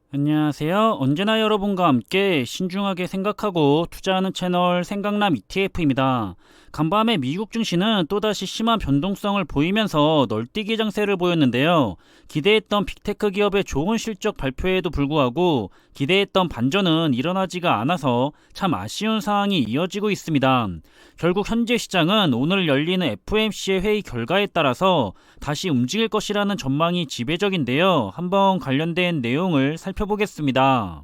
안녕하세요. 언제나 여러분과 함께 신중하게 생각하고 투자하는 채널 생각남 ETF입니다. 간밤에 미국 증시는 또다시 심한 변동성을 보이면서 널뛰기 장세를 보였는데요. 기대했던 빅테크 기업의 좋은 실적 발표에도 불구하고 기대했던 반전은 일어나지가 않아서 참 아쉬운 상황이 이어지고 있습니다. 결국 현재 시장은 오늘 열리는 FOMC의 회의 결과에 따라서 다시 움직일 것이라는 전망이 지배적인데요. 한번 관련된 내용을 살펴보겠습니다.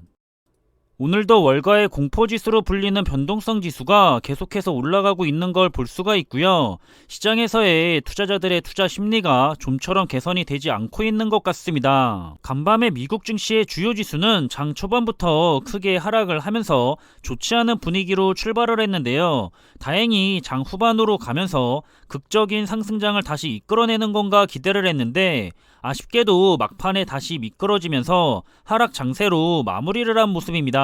오늘도 월가의 공포지수로 불리는 변동성 지수가 계속해서 올라가고 있는 걸 볼 수가 있고요. 시장에서의 투자자들의 투자 심리가 좀처럼 개선이 되지 않고 있는 것 같습니다. 간밤에 미국 증시의 주요 지수는 장 초반부터 크게 하락을 하면서 좋지 않은 분위기로 출발을 했는데요. 다행히 장 후반으로 가면서 극적인 상승장을 다시 이끌어내는 건가 기대를 했는데 아쉽게도 막판에 다시 미끄러지면서 하락 장세로 마무리를 한 모습입니다.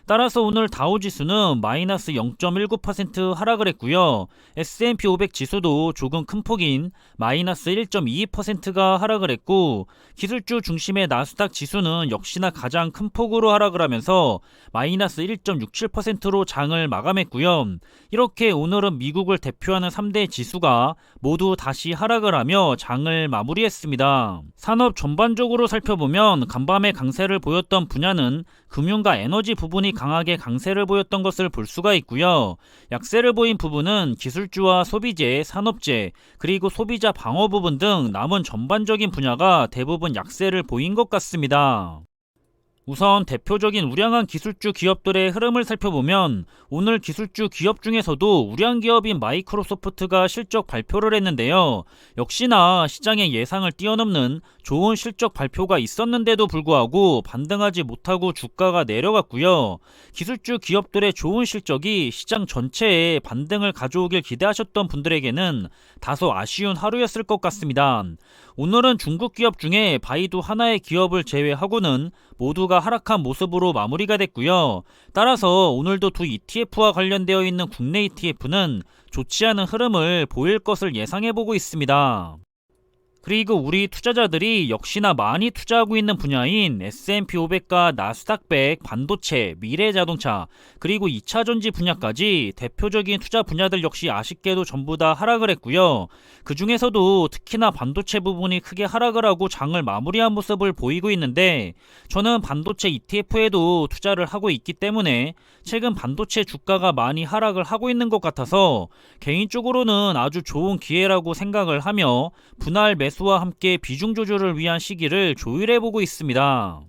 따라서 오늘 다우지수는 마이너스 0.19% 하락을 했고요. S&P 500 지수도 조금 큰 폭인 마이너스 1.22%가 하락을 했고, 기술주 중심의 나스닥 지수는 역시나 가장 큰 폭으로 하락을 하면서 마이너스 1.67%로 장을 마감했고요. 이렇게 오늘은 미국을 대표하는 3대 지수가 모두 다시 하락을 하며 장을 마무리했습니다. 산업 전반적으로 살펴보면 간밤에 강세를 보였던 분야는 금융과 에너지 부분이 강하게 강세를 보였던 것을 볼 수가 있고요. 약세를 보인 부분은 기술주와 소비재, 산업재, 그리고 소비자 방어 부분 등 남은 전반적인 분야가 대부분 약세를 보인 것 같습니다. 우선 대표적인 우량한 기술주 기업들의 흐름을 살펴보면 오늘 기술주 기업 중에서도 우량 기업인 마이크로소프트가 실적 발표를 했는데요. 역시나 시장의 예상을 뛰어넘는 좋은 실적 발표가 있었는데도 불구하고 반등하지 못하고 주가가 내려갔고요. 기술주 기업들의 좋은 실적이 시장 전체에 반등을 가져오길 기대하셨던 분들에게는 다소 아쉬운 하루였을 것 같습니다. 오늘은 중국 기업 중에 바이두 하나의 기업을 제외하고는 모두가 하락한 모습으로 마무리가 됐고요. 따라서 오늘도 두 ETF와 관련되어 있는 국내 ETF는 좋지 않은 흐름을 보일 것을 예상해보고 있습니다. 그리고 우리 투자자들이 역시나 많이 투자하고 있는 분야인 S&P 500과 나스닥 100, 반도체, 미래자동차, 그리고 2차전지 분야까지 대표적인 투자 분야들 역시 아쉽게도 전부 다 하락을 했고요. 그 중에서도 특히나 반도체 부분이 크게 하락을 하고 장을 마무리한 모습을 보이고 있는데, 저는 반도체 ETF에도 투자를 하고 있기 때문에 최근 반도체 주가가 많이 하락을 하고 있는 것 같아서 개인적으로는 아주 좋은 기회라고 생각을 하며 분할 매수와 함께 비중 조절을 위한 시기를 조율해보고 있습니다.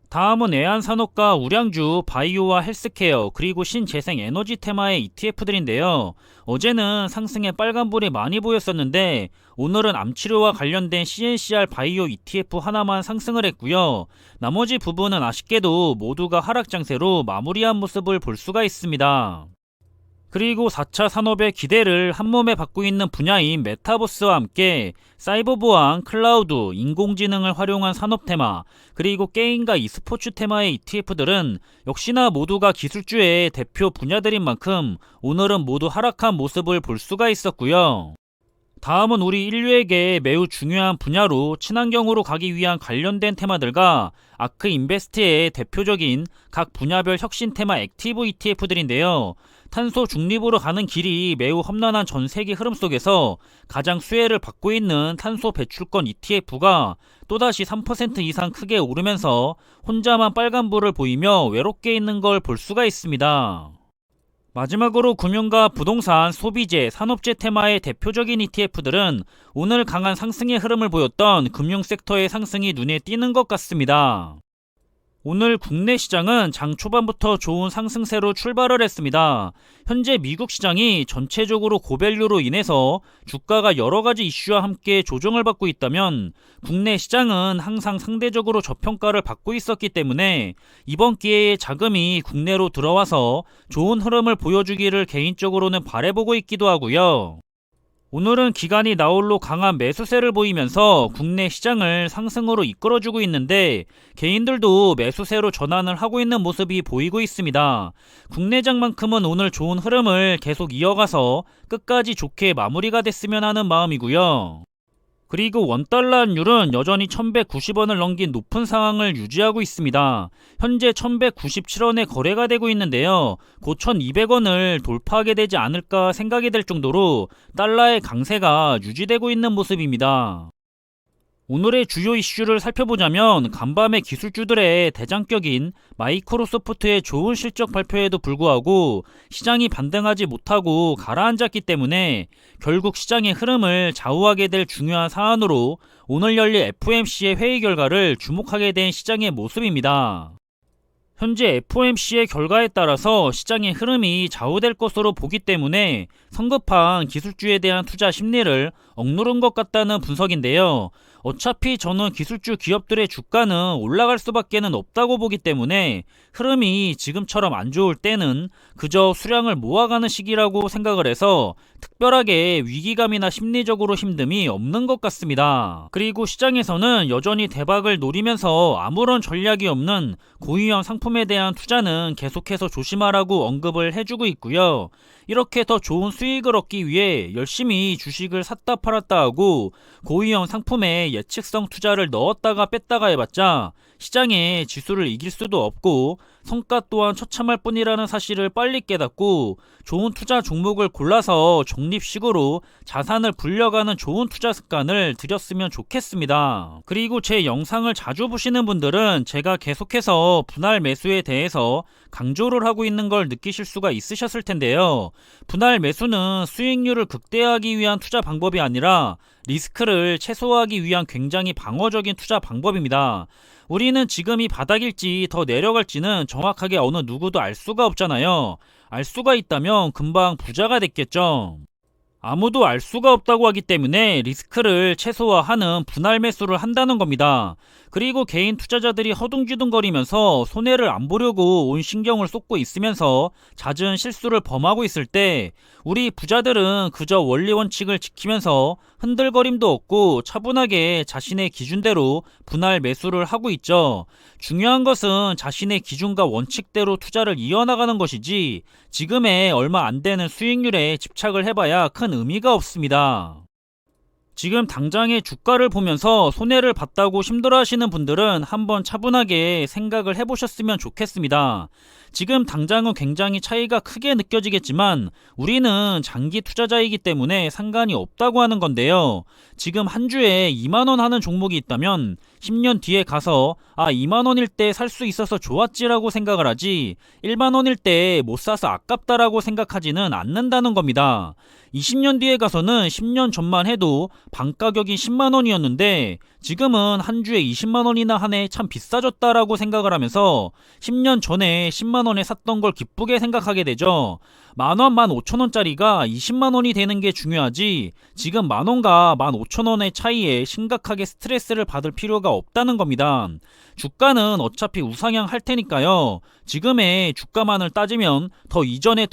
다음은 애안산업과 우량주, 바이오와 헬스케어, 그리고 신재생 에너지 테마의 ETF들인데요. 어제는 상승의 빨간불이 많이 보였었는데 오늘은 암치료와 관련된 CNCR 바이오 ETF 하나만 상승을 했고요. 나머지 부분은 아쉽게도 모두가 하락 장세로 마무리한 모습을 볼 수가 있습니다. 그리고 4차 산업의 기대를 한몸에 받고 있는 분야인 메타버스와 함께 사이버 보안, 클라우드, 인공지능을 활용한 산업 테마, 그리고 게임과 e스포츠 테마의 ETF들은 역시나 모두가 기술주의 대표 분야들인 만큼 오늘은 모두 하락한 모습을 볼 수가 있었고요. 다음은 우리 인류에게 매우 중요한 분야로 친환경으로 가기 위한 관련된 테마들과 아크 인베스트의 대표적인 각 분야별 혁신 테마 액티브 ETF들인데요. 탄소 중립으로 가는 길이 매우 험난한 전 세계 흐름 속에서 가장 수혜를 받고 있는 탄소 배출권 ETF가 또다시 3% 이상 크게 오르면서 혼자만 빨간불을 보이며 외롭게 있는 걸 볼 수가 있습니다. 마지막으로 금융과 부동산, 소비재, 산업재 테마의 대표적인 ETF들은 오늘 강한 상승의 흐름을 보였던 금융 섹터의 상승이 눈에 띄는 것 같습니다. 오늘 국내 시장은 장 초반부터 좋은 상승세로 출발을 했습니다. 현재 미국 시장이 전체적으로 고밸류로 인해서 주가가 여러가지 이슈와 함께 조정을 받고 있다면 국내 시장은 항상 상대적으로 저평가를 받고 있었기 때문에 이번 기회에 자금이 국내로 들어와서 좋은 흐름을 보여주기를 개인적으로는 바라보고 있기도 하고요. 오늘은 기관이 나홀로 강한 매수세를 보이면서 국내 시장을 상승으로 이끌어주고 있는데 개인들도 매수세로 전환을 하고 있는 모습이 보이고 있습니다. 국내장만큼은 오늘 좋은 흐름을 계속 이어가서 끝까지 좋게 마무리가 됐으면 하는 마음이고요. 그리고 원달러 환율은 여전히 1190원을 넘긴 높은 상황을 유지하고 있습니다. 현재 1197원에 거래가 되고 있는데요. 곧 1200원을 돌파하게 되지 않을까 생각이 될 정도로 달러의 강세가 유지되고 있는 모습입니다. 오늘의 주요 이슈를 살펴보자면 간밤에 기술주들의 대장격인 마이크로소프트의 좋은 실적 발표에도 불구하고 시장이 반등하지 못하고 가라앉았기 때문에 결국 시장의 흐름을 좌우하게 될 중요한 사안으로 오늘 열릴 FOMC의 회의 결과를 주목하게 된 시장의 모습입니다. 현재 FOMC의 결과에 따라서 시장의 흐름이 좌우될 것으로 보기 때문에 성급한 기술주에 대한 투자 심리를 억누른 것 같다는 분석인데요. 어차피 저는 기술주 기업들의 주가는 올라갈 수밖에는 없다고 보기 때문에 흐름이 지금처럼 안 좋을 때는 그저 수량을 모아가는 시기라고 생각을 해서 특별하게 위기감이나 심리적으로 힘듦이 없는 것 같습니다. 그리고 시장에서는 여전히 대박을 노리면서 아무런 전략이 없는 고위험 상품에 대한 투자는 계속해서 조심하라고 언급을 해주고 있고요. 이렇게 더 좋은 수익을 얻기 위해 열심히 주식을 샀다 팔았다 하고 고위험 상품에 예측성 투자를 넣었다가 뺐다가 해봤자 시장의 지수를 이길 수도 없고 성과 또한 처참할 뿐이라는 사실을 빨리 깨닫고 좋은 투자 종목을 골라서 적립식으로 자산을 불려가는 좋은 투자 습관을 들였으면 좋겠습니다. 그리고 제 영상을 자주 보시는 분들은 제가 계속해서 분할 매수에 대해서 강조를 하고 있는 걸 느끼실 수가 있으셨을 텐데요. 분할 매수는 수익률을 극대화하기 위한 투자 방법이 아니라 리스크를 최소화하기 위한 굉장히 방어적인 투자 방법입니다. 우리는 지금이 바닥일지 더 내려갈지는 정확하게 어느 누구도 알 수가 없잖아요. 알 수가 있다면 금방 부자가 됐겠죠. 아무도 알 수가 없다고 하기 때문에 리스크를 최소화하는 분할 매수를 한다는 겁니다. 그리고 개인 투자자들이 허둥지둥거리면서 손해를 안 보려고 온 신경을 쏟고 있으면서 잦은 실수를 범하고 있을 때 우리 부자들은 그저 원리 원칙을 지키면서 흔들거림도 없고 차분하게 자신의 기준대로 분할 매수를 하고 있죠. 중요한 것은 자신의 기준과 원칙대로 투자를 이어나가는 것이지 지금의 얼마 안 되는 수익률에 집착을 해봐야 큰 의미가 없습니다. 지금 당장의 주가를 보면서 손해를 봤다고 힘들어하시는 분들은 한번 차분하게 생각을 해보셨으면 좋겠습니다. 지금 당장은 굉장히 차이가 크게 느껴지겠지만 우리는 장기 투자자이기 때문에 상관이 없다고 하는 건데요. 지금 한 주에 2만원 하는 종목이 있다면 10년 뒤에 가서 2만원일 때 살 수 있어서 좋았지라고 생각을 하지 1만원일 때 못 사서 아깝다라고 생각하지는 않는다는 겁니다. 20년 뒤에 가서는 10년 전만 해도 방 가격이 10만원이었는데 지금은 한 주에 20만원이나 하네 참 비싸졌다라고 생각을 하면서 10년 전에 10만원에 샀던 걸 기쁘게 생각하게 되죠. 만원, 15,000원짜리가 20만원이 되는 게 중요하지 지금 만원과 15,000원의 차이에 심각하게 스트레스를 받을 필요가 없다는 겁니다. 주가는 어차피 우상향 할 테니까요. 지금의 주가만을 따지면 더 이전에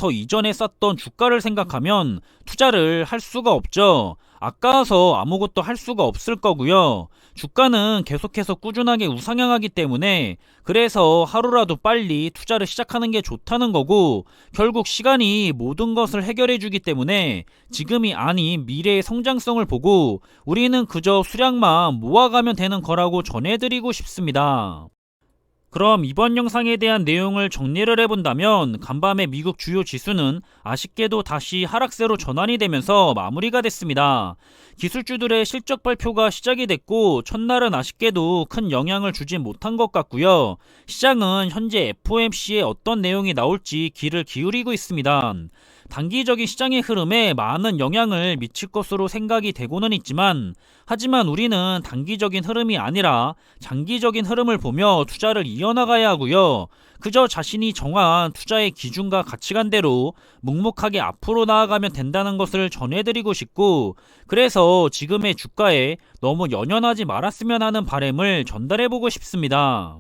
쌌던 주가를 생각하면 투자를 할 수가 없죠. 아까워서 아무것도 할 수가 없을 거고요. 주가는 계속해서 꾸준하게 우상향하기 때문에 그래서 하루라도 빨리 투자를 시작하는 게 좋다는 거고 결국 시간이 모든 것을 해결해 주기 때문에 지금이 아닌 미래의 성장성을 보고 우리는 그저 수량만 모아가면 되는 거라고 전해드리고 싶습니다. 그럼 이번 영상에 대한 내용을 정리를 해본다면 간밤에 미국 주요 지수는 아쉽게도 다시 하락세로 전환이 되면서 마무리가 됐습니다. 기술주들의 실적 발표가 시작이 됐고 첫날은 아쉽게도 큰 영향을 주지 못한 것 같고요. 시장은 현재 FOMC에 어떤 내용이 나올지 귀를 기울이고 있습니다. 단기적인 시장의 흐름에 많은 영향을 미칠 것으로 생각이 되고는 있지만 하지만 우리는 단기적인 흐름이 아니라 장기적인 흐름을 보며 투자를 이어나가야 하고요. 그저 자신이 정한 투자의 기준과 가치관대로 묵묵하게 앞으로 나아가면 된다는 것을 전해드리고 싶고 그래서 지금의 주가에 너무 연연하지 말았으면 하는 바람을 전달해보고 싶습니다.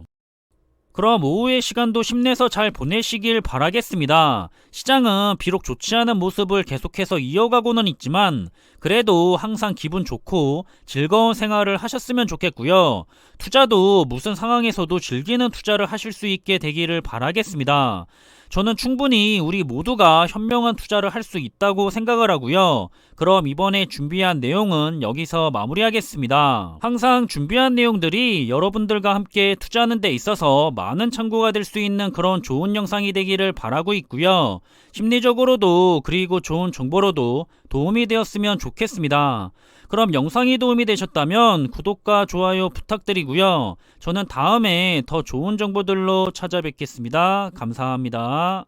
그럼 오후의 시간도 힘내서 잘 보내시길 바라겠습니다. 시장은 비록 좋지 않은 모습을 계속해서 이어가고는 있지만 그래도 항상 기분 좋고 즐거운 생활을 하셨으면 좋겠고요. 투자도 무슨 상황에서도 즐기는 투자를 하실 수 있게 되기를 바라겠습니다. 저는 충분히 우리 모두가 현명한 투자를 할 수 있다고 생각을 하고요. 그럼 이번에 준비한 내용은 여기서 마무리하겠습니다. 항상 준비한 내용들이 여러분들과 함께 투자하는 데 있어서 많은 참고가 될 수 있는 그런 좋은 영상이 되기를 바라고 있고요. 심리적으로도 그리고 좋은 정보로도 도움이 되었으면 좋겠습니다. 그럼 영상이 도움이 되셨다면 구독과 좋아요 부탁드리고요. 저는 다음에 더 좋은 정보들로 찾아뵙겠습니다. 감사합니다.